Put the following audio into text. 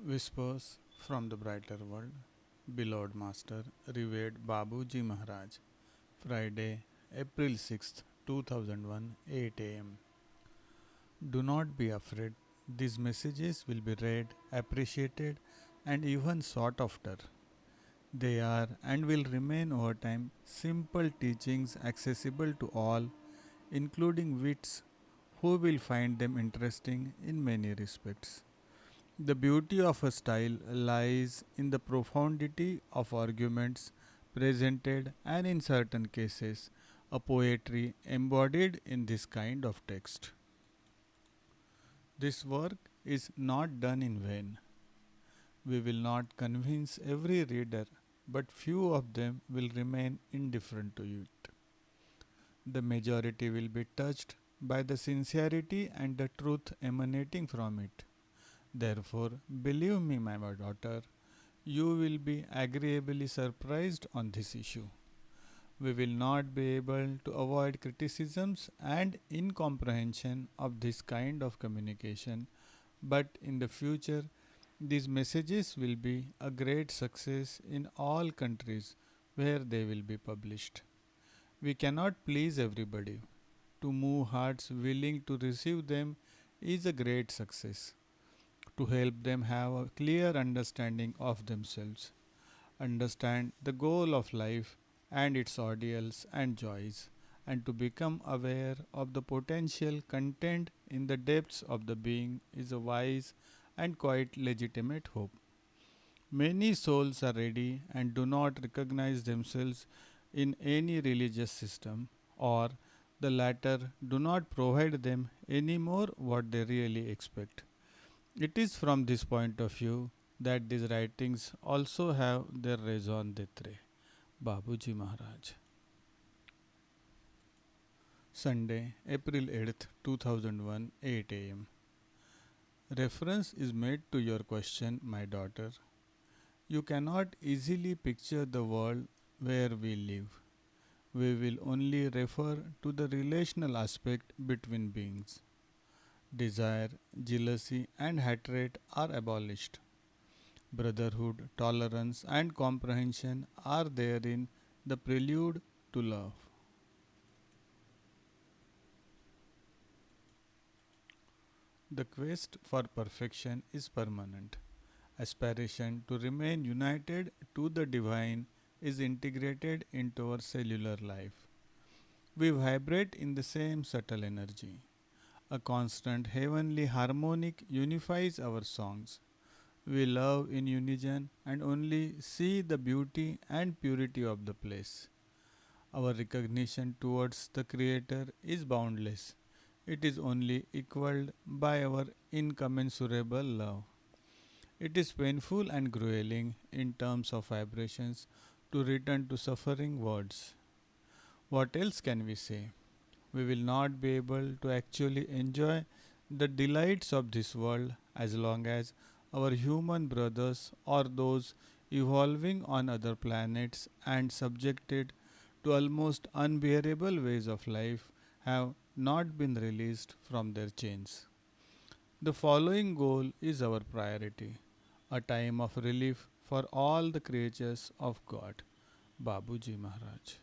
Whispers from the Brighter World, Beloved Master, Revered Babuji Maharaj, Friday, April 6th, 2001, 8 am. Do not be afraid. These messages will be read, appreciated, and even sought after. They are and will remain over time simple teachings accessible to all, including wits who will find them interesting in many respects. The beauty of a style lies in the profundity of arguments presented and, in certain cases, a poetry embodied in this kind of text. This work is not done in vain. We will not convince every reader, but few of them will remain indifferent to it. The majority will be touched by the sincerity and the truth emanating from it. Therefore, believe me, my daughter, you will be agreeably surprised on this issue. We will not be able to avoid criticisms and incomprehension of this kind of communication, but in the future, these messages will be a great success in all countries where they will be published. We cannot please everybody. To move hearts willing to receive them is a great success. To help them have a clear understanding of themselves, understand the goal of life and its ordeals and joys, and to become aware of the potential content in the depths of the being is a wise and quite legitimate hope. Many souls are ready and do not recognize themselves in any religious system, or the latter do not provide them any more what they really expect. It is from this point of view that these writings also have their raison d'etre. Babuji Maharaj. Sunday, April 8th, 2001, 8 am. Reference is made to your question, my daughter. You cannot easily picture the world where we live. We will only refer to the relational aspect between beings. Desire, jealousy, and hatred are abolished. Brotherhood, tolerance, and comprehension are therein the prelude to love. The quest for perfection is permanent. Aspiration to remain united to the divine is integrated into our cellular life. We vibrate in the same subtle energy. A constant heavenly harmonic unifies our songs. We love in unison and only see the beauty and purity of the place. Our recognition towards the Creator is boundless. It is only equaled by our incommensurable love. It is painful and grueling in terms of vibrations to return to suffering words. What else can we say? We will not be able to actually enjoy the delights of this world as long as our human brothers or those evolving on other planets and subjected to almost unbearable ways of life have not been released from their chains. The following goal is our priority, a time of relief for all the creatures of God. Babuji Maharaj.